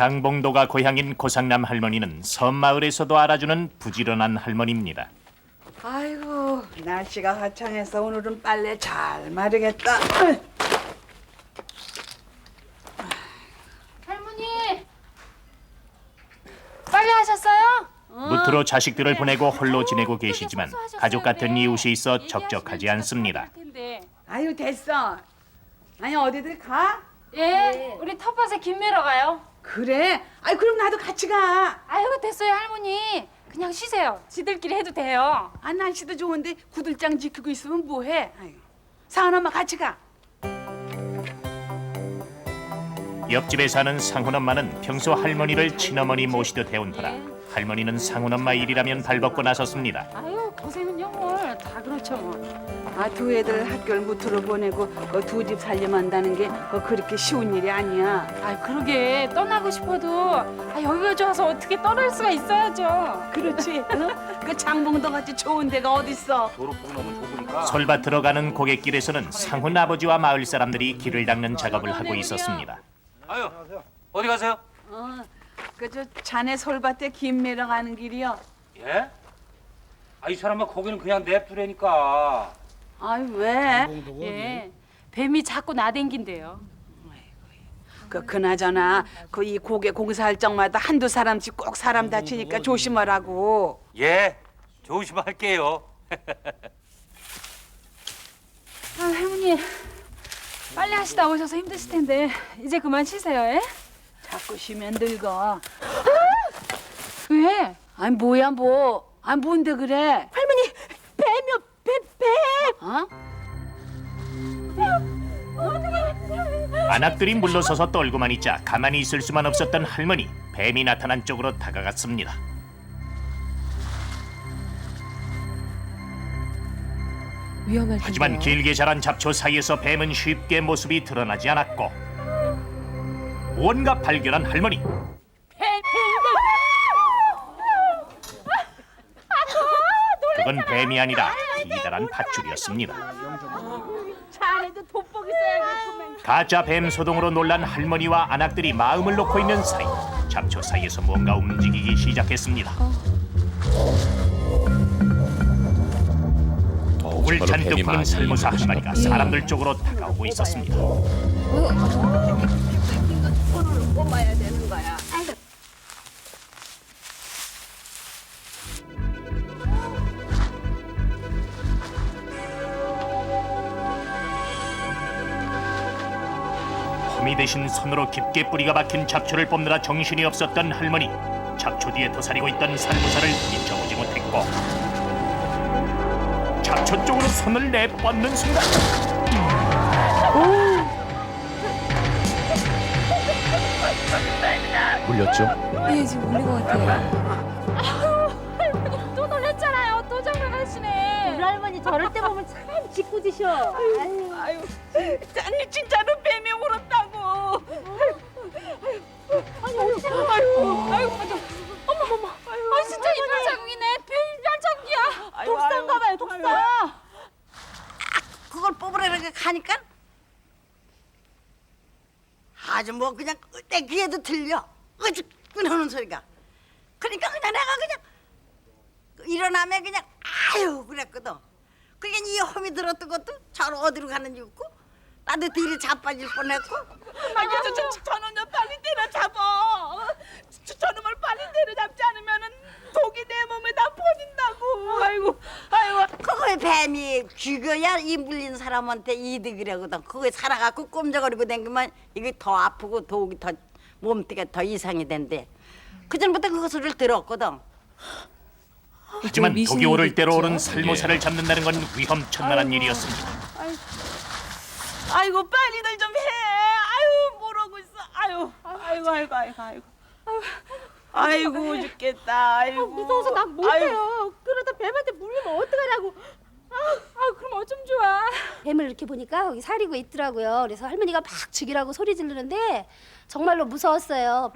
장봉도가 고향인 고상남 할머니는 섬마을에서도 알아주는 부지런한 할머니입니다. 아이고 날씨가 화창해서 오늘은 빨래 잘 마르겠다. 할머니 빨래 하셨어요? 무트로 자식들을 보내고 홀로 지내고 계시지만 가족 같은 이웃이 있어 적적하지 않습니다. 아유 됐어. 아니 어디들 가? 예, 우리 텃밭에 김 매러 가요. 그래? 아이 그럼 나도 같이 가. 아유 됐어요 할머니. 그냥 쉬세요. 지들끼리 해도 돼요. 아 날씨도 좋은데 구들장 지키고 있으면 뭐해? 아유 사은 엄마 같이 가. 옆집에 사는 상훈 엄마는 평소 할머니를 친어머니 모시듯 해온 터라 할머니는 상훈 엄마 일이라면 발벗고 나섰습니다. 아유 고생은요 뭘. 다 그렇죠 뭐. 아 두 애들 학교를 무트로 보내고 두 집 살림한다는 게 그렇게 쉬운 일이 아니야. 아 그러게 떠나고 싶어도 여기가 좋아서 어떻게 떠날 수가 있어야죠. 그렇지. 응? 그 장봉도 같이 좋은 데가 어딨어. 솔밭 들어가는 고갯길에서는 상훈 아버지와 마을 사람들이 길을 닦는 작업을 하고 있었습니다. 아유, 어디 가세요? 그저 자네 솔밭에 김 매러 가는 길이요. 예? 아, 이 사람은 거기는 그냥 냅두라니까. 아이 왜? 예, 뱀이 자꾸 나댕긴대요. 그나저나 그 이 고개 공사할 적마다 한두 사람씩 꼭 사람 다치니까 조심하라고. 예, 조심할게요. 아 할머니 빨래 하시다 오셔서 힘드실 텐데 이제 그만 쉬세요. 예? 자꾸 쉬면 늙어. 왜? 아니 뭐야 뭐? 아니 뭔데 그래? 할머니 뱀이요 뱀. 어? 안악들이 물러서서 떨고만 있자 가만히 있을 수만 없었던 할머니. 뱀이 나타난 쪽으로 다가갔습니다. 하지만 길게 자란 잡초 사이에서 뱀은 쉽게 모습이 드러나지 않았고 뭔가 발견한 할머니. 그건 뱀이 아니라 기다란 밧줄이었습니다. 자네도 돋보기 써야겠구만. 가짜 뱀 소동으로 놀란 할머니와 안악들이 마음을 놓고 있는 사이 잡초 사이에서 뭔가 움직이기 시작했습니다. 목을 잔뜩 푸는 살모사 한 마리가 사람들 쪽으로 다가오고 있었습니다. 뽑아야 되는 거야. 호미 대신 손으로 깊게 뿌리가 박힌 잡초를 뽑느라 정신이 없었던 할머니. 잡초 뒤에 도사리고 있던 살모사를 미쳐보지 못했고 잡초 쪽으로 손을 내뻗는 순간 물렸죠? 예, 지금 물린 것 같아요. 할머니 또 놀랬잖아요. 또 장난하시네. 우리 할머니 저럴 때 보면 참 짓궂으셔. 아유, 짠니 진짜로 뱀이 물었다고. 아 진짜 이별 자국이네. 뱀이별 자국이야. 독사인가 봐요, 독사. 그걸 뽑으라고 가니까 아주 뭐 그냥 내 귀에도 들려. 어ጭ 끊어오는 소리가. 그러니까 그냥 내가 그냥 일어나면 그냥 아유 그랬거든. 그게 이 험이 들었던 것도 저 어디로 가는지 없고 나도 뒤를 자빠질 뻔했고. 아니 저놈을 빨리 때려잡아. 저놈을 빨리 때려잡지 않으면은 독이 내 몸에 다 퍼진다고. 아이고. 그거에 뱀이 죽여야 이 물린 사람한테 이득이라거든. 그거에 살아갖고 꼼짝거리고 댕기면 이게 더 아프고 독이 더 몸띠가 더 이상이 된대. 그전부터 그 소리를 들었거든. 하지만 독이 오를 대로 오른 살모사를 잡는다는 건 위험천만한 일이었습니다. 아이고 빨리들 좀 해. 아유 뭐라고 있어. 아이고 죽겠다. 아이고 무서워서 난 못해요. 그러다 뱀한테 물리면 어떡하냐고. 그럼 어쩜 좋아. 뱀을 이렇게 보니까 거기 사리고 있더라고요. 그래서 할머니가 막 죽이라고 소리 지르는데 정말로 무서웠어요.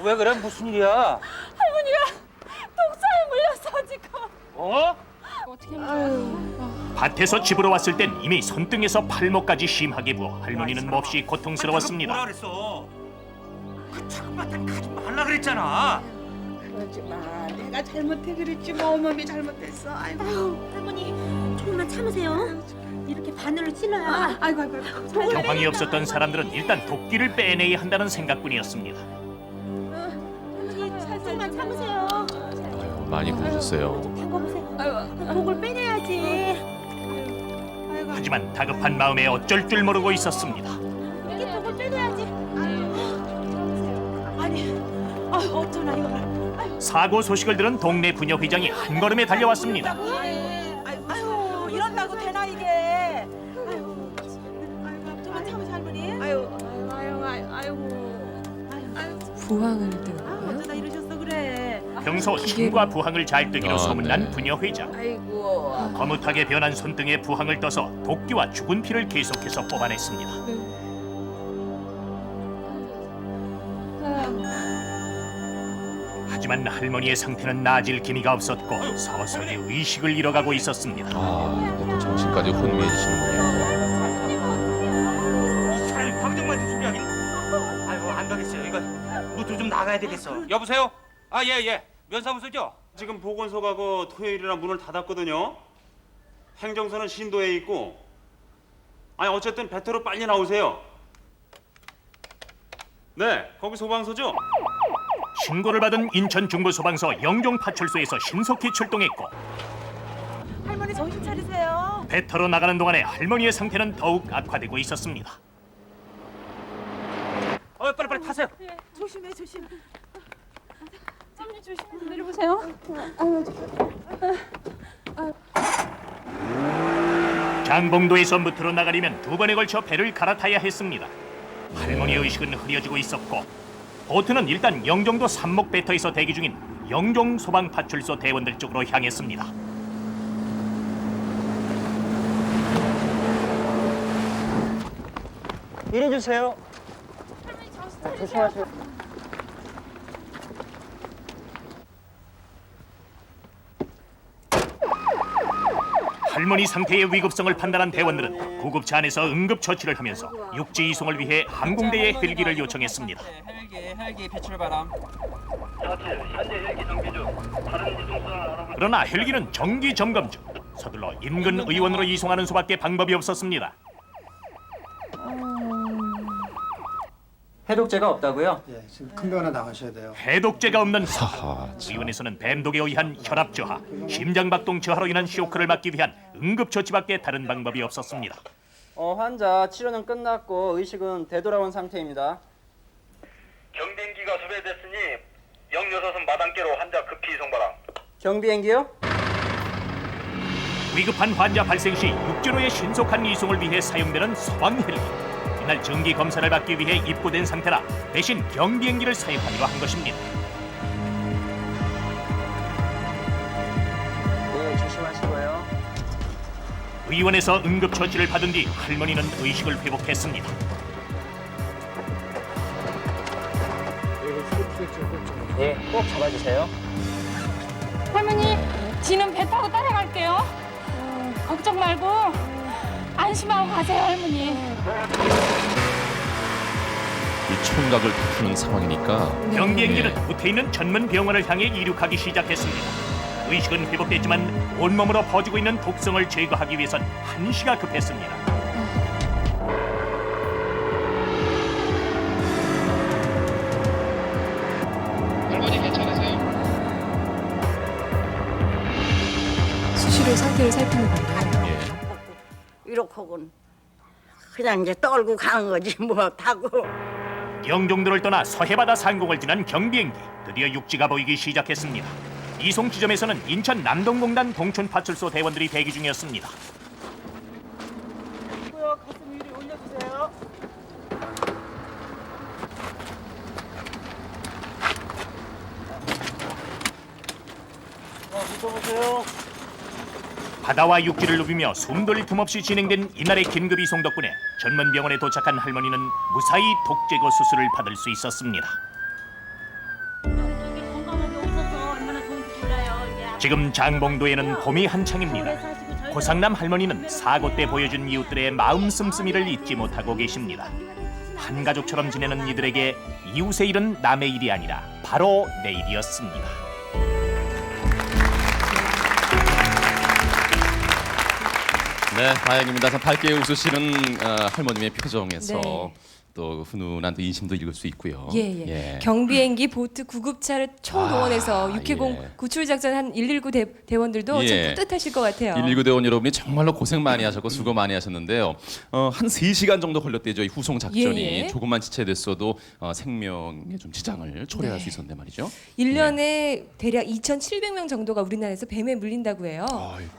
왜 그래? 무슨 일이야? 할머니가 독사에 물렸어 지금. 어? 어떻게 하면 좋아? 밭에서 집으로 왔을 땐 이미 손등에서 팔목까지 심하게 부어 할머니는 몹시 뭐라 고통스러웠습니다. 그랬어? 그 조금만 가지 말라 그랬잖아. 그러지 마. 내가 잘못해 그랬지 뭐 어머니 잘못했어. 아이고. 할머니 조금만 참으세요. 이렇게 바늘로 찔러야. 아이고. 경황이 없었던 사람들은 일단 도끼를 빼내야 한다는 생각뿐이었습니다. 조금만 참으세요. 아유, 많이 그러셨어요. 담궈보세요. 독을 빼내야지. 하지만 다급한 마음에 어쩔 줄 모르고 있었습니다. 이게 독을 빼내야지. 아니, 어쩌나 이거. 사고 소식을 들은 동네 부녀 회장이 한 걸음에 달려왔습니다. 아유, 이런다고 되나 이게? 아유, 좀만 참으세요 할머니. 부항을 뜨는 거예요? 어쩌다 이러셨어 그래. 평소 친구와 부항을 잘 뜨기로 소문난 네. 부녀 회장. 아이고. 거뭇하게 변한 손등에 부항을 떠서 도끼와 죽은 피를 계속해서 뽑아냈습니다. 하지만 할머니의 상태는 나아질 기미가 없었고 서서히 의식을 잃어가고 있었습니다. 아, 이제 또 정신까지 혼미해지시는군요. 이 사람이 방정만 준비하긴. 아이고 안 가겠어요. 이거 무트 좀 나가야 되겠어. 여보세요? 아 예. 면사무소죠? 지금 보건소가고 토요일이라 문을 닫았거든요. 행정소는 신도에 있고. 아니 어쨌든 배터로 빨리 나오세요. 네, 거기 소방서죠? 신고를 받은 인천 중부소방서 영종파출소에서 신속히 출동했고 할머니 정신 차리세요. 배터로 나가는 동안에 할머니의 상태는 더욱 악화되고 있었습니다. 빨리 타세요. 조심해. 할머니 조심해서 내려보세요. 장봉도에서 무트로 나가려면 두 번에 걸쳐 배를 갈아타야 했습니다. 할머니의 의식은 흐려지고 있었고 보트는 일단 영종도 삼목 배터에서 대기 중인 영종 소방파출소 대원들 쪽으로 향했습니다. 이리 주세요. 조심하세요. 할머니 상태의 위급성을 판단한 대원들은 구급차 안에서 응급처치를 하면서 육지 이송을 위해 항공대에 헬기를 요청했습니다. 헬기 배출 바람. 그러나 헬기는 정기 점검 중 서둘러 인근 의원으로 이송하는 수밖에 방법이 없었습니다. 해독제가 없다고요? 예, 지금 큰 병원에 나가셔야 돼요. 해독제가 없는 상황. 하하, 참. 의원에서는 뱀독에 의한 혈압 저하, 심장박동 저하로 인한 쇼크를 막기 위한 응급처치밖에 다른 방법이 없었습니다. 환자 치료는 끝났고 의식은 되돌아온 상태입니다. 경비행기가 수배됐으니 영여섯은 마당께로 환자 급히 이송 바람. 경비행기요? 위급한 환자 발생 시 육지로의 신속한 이송을 위해 사용되는 소방 헬기. 이날 정기 검사를 받기 위해 입고된 상태라 대신 경비행기를 사용하기로 한 것입니다. 네, 조심하시고요. 의원에서 응급처치를 받은 뒤 할머니는 의식을 회복했습니다. 네, 꼭 잡아주세요. 할머니, 지는 배 타고 따라갈게요. 걱정 말고 안심하고 가세요, 할머니. 이 총각을 다투는 상황이니까 경비행기는 무태 있는 전문 병원을 향해 이륙하기 시작했습니다. 의식은 회복됐지만 온몸으로 퍼지고 있는 독성을 제거하기 위해선 한시가 급했습니다. 할머니 괜찮으세요? 수시로 상태를 살피는 건가요? 예. 이렇게군. 그냥 이제 떨고 가는 거지 뭐 타고. 영종도를 떠나 서해바다 상공을 지난 경비행기 드디어 육지가 보이기 시작했습니다. 이송 지점에서는 인천 남동공단 동촌파출소 대원들이 대기 중이었습니다. 가슴 위로 올려주세요. 붙어보세요. 바다와 육지를 누비며 숨돌 틈 없이 진행된 이날의 긴급 이송 덕분에 전문 병원에 도착한 할머니는 무사히 독제거 수술을 받을 수 있었습니다. 건강하게 오셔서 얼마나 좋은지 몰라요. 지금 장봉도에는 봄이 한창입니다. 서울에 사시고 고상남 할머니는 사고 때 보여준 이웃들의 마음 씀씀이를 잊지 못하고 계십니다. 한 가족처럼 지내는 이들에게 이웃의 일은 남의 일이 아니라 바로 내 일이었습니다. 네, 다행입니다. 참 밝게 웃으시는 할머님의 표정에서 네. 또 훈훈한 또 인심도 읽을 수 있고요. 예. 경비행기, 보트, 구급차를 총동원해서 육해공 예. 구출 작전 한 119 대원들도 예. 참 뿌듯하실 것 같아요. 119 대원 여러분이 정말로 고생 많이 하셨고 수고 많이 하셨는데요. 한 3시간 정도 걸렸대요. 이 후송 작전이. 예. 조금만 지체됐어도 생명에 좀 지장을 초래할 네. 수 있었는데 말이죠. 1년에 대략 2,700명 정도가 우리나라에서 뱀에 물린다고 해요.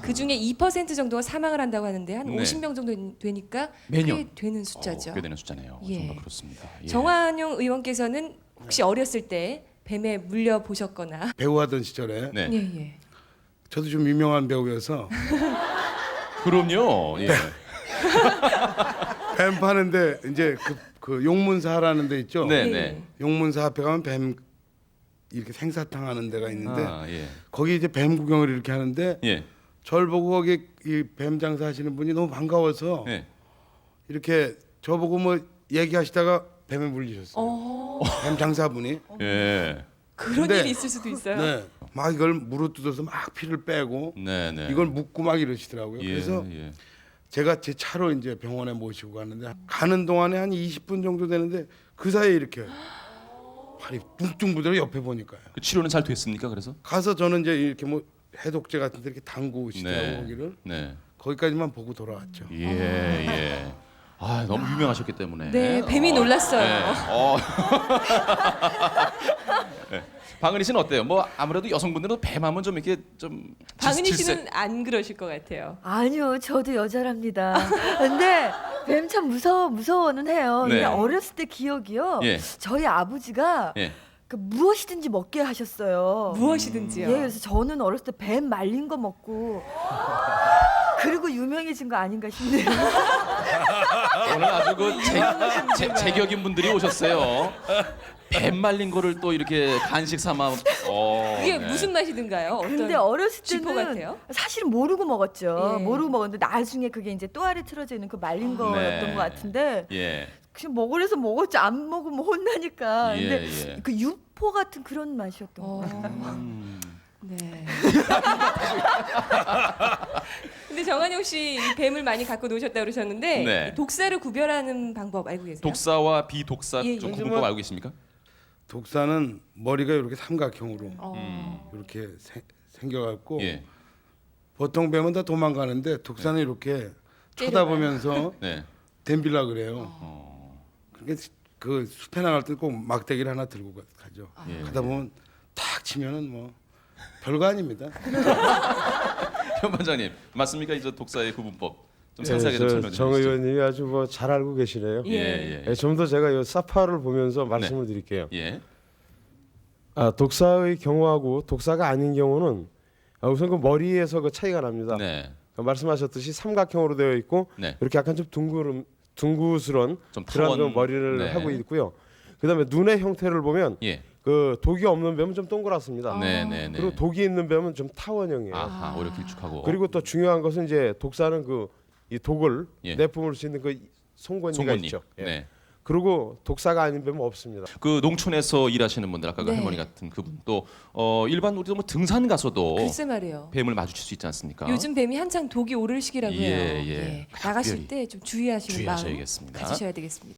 그 중에 2% 정도가 사망을 한다고 하는데 한 네. 50명 정도 되니까 매년. 꽤 되는 숫자죠. 꽤 되는 숫자네요. 예. 정말 그렇습니다. 예. 정환용 의원께서는 혹시 어렸을 때 뱀에 물려 보셨거나 배우하던 시절에 네. 예. 저도 좀 유명한 배우여서 그럼요. 예. 뱀 파는데 이제 그 용문사라는 데 있죠. 네, 네. 용문사 앞에 가면 뱀 이렇게 생사탕 하는 데가 있는데 예. 거기 이제 뱀 구경을 이렇게 하는데 예. 절 보고 거기 이 뱀 장사하시는 분이 너무 반가워서 예. 이렇게 저보고 뭐 얘기하시다가 뱀에 물리셨어요. 뱀 장사분이. 예. 그런 근데, 일이 있을 수도 있어요. 네. 막 이걸 물어뜯어서 막 피를 빼고 네, 네. 이걸 묶고 막 이러시더라고요. 예, 그래서 예. 제가 제 차로 이제 병원에 모시고 갔는데 가는 동안에 한 20분 정도 되는데 그 사이에 이렇게 팔이 뚱뚱 부들어 옆에 보니까요. 그 치료는 잘 됐습니까? 그래서? 가서 저는 이제 이렇게 뭐 해독제 같은 데 이렇게 담그시더라고요. 네. 거기를. 네. 거기까지만 보고 돌아왔죠. 예, 예. 아, 너무 유명하셨기 때문에. 네, 뱀이 놀랐어요. 네. 네. 방은희 씨는 어때요? 뭐 아무래도 여성분들은 뱀하면 좀 이렇게 좀 방은희 질색- 씨는 안 그러실 것 같아요. 아니요, 저도 여자랍니다. 근데 뱀 참 무서워는 해요. 네. 근데 어렸을 때 기억이요. 예. 저희 아버지가 예. 그 무엇이든지 먹게 하셨어요. 무엇이든지요. 예, 그래서 저는 어렸을 때 뱀 말린 거 먹고 그리고 유명해진 거 아닌가 싶네요. 오늘 아주 그 제격인 분들이 오셨어요. 뱀 말린 거를 또 이렇게 간식 삼아. 그게 네. 무슨 맛이든가요? 어떤 근데 어렸을 쥐포 때는 같아요? 사실은 모르고 먹었죠. 예. 모르고 먹었는데 나중에 그게 이제 또아래 틀어져 있는 그 말린 거였던 네. 것 같은데 예. 그냥 먹으래서 먹었지 안 먹으면 혼나니까. 예, 근데 예. 그 유포 같은 그런 맛이었던 것 같아요. 네. 근데 정한용 씨 이 뱀을 많이 갖고 노셨다 그러셨는데 네. 독사를 구별하는 방법 알고 계세요? 독사와 비독사 예, 좀 예. 구분법 알고 계십니까? 독사는 머리가 이렇게 삼각형으로 어. 이렇게 생겨갖고 예. 보통 뱀은 다 도망가는데 독사는 이렇게 쳐다보면서 네. 댐빌라 그래요. 그러니까 그 숲에 나갈 때 꼭 막대기를 하나 들고 가죠. 예. 가다 보면 탁 치면은 뭐 별거 아닙니다. 현 반장님 맞습니까? 이제 독사의 구분법 좀 예, 상세하게 좀 설명해 정 주시죠. 의원님이 아주 뭐 잘 알고 계시네요. 예. 좀 더 제가 이 사파를 보면서 말씀을 드릴게요. 예. 독사의 경우하고 독사가 아닌 경우는 우선 그 머리에서 그 차이가 납니다. 네. 말씀하셨듯이 삼각형으로 되어 있고 네. 이렇게 약간 좀 둥그스런 좀 그런 타원. 그 머리를 네. 하고 있고요. 그다음에 눈의 형태를 보면 예. 그 독이 없는 뱀은 좀 동그랗습니다. 네. 그리고 독이 있는 뱀은 좀 타원형이에요. 아하, 오히려 길쭉하고. 그리고 또 중요한 것은 이제 독사는 그 이 독을 예. 내뿜을 수 있는 그 송곳니가 송곳니. 있죠. 예. 네. 그리고 독사가 아닌 뱀은 없습니다. 그 농촌에서 일하시는 분들 아까 그 네. 할머니 같은 그분 또 일반 우리도 뭐 등산 가서도 글쎄 말이에요. 뱀을 마주칠 수 있지 않습니까? 요즘 뱀이 한창 독이 오를 시기라고 해요. 예. 나가실 각별히 때 좀 주의하시는 마음 주의하셔야겠습니다. 가지셔야 되겠습니다.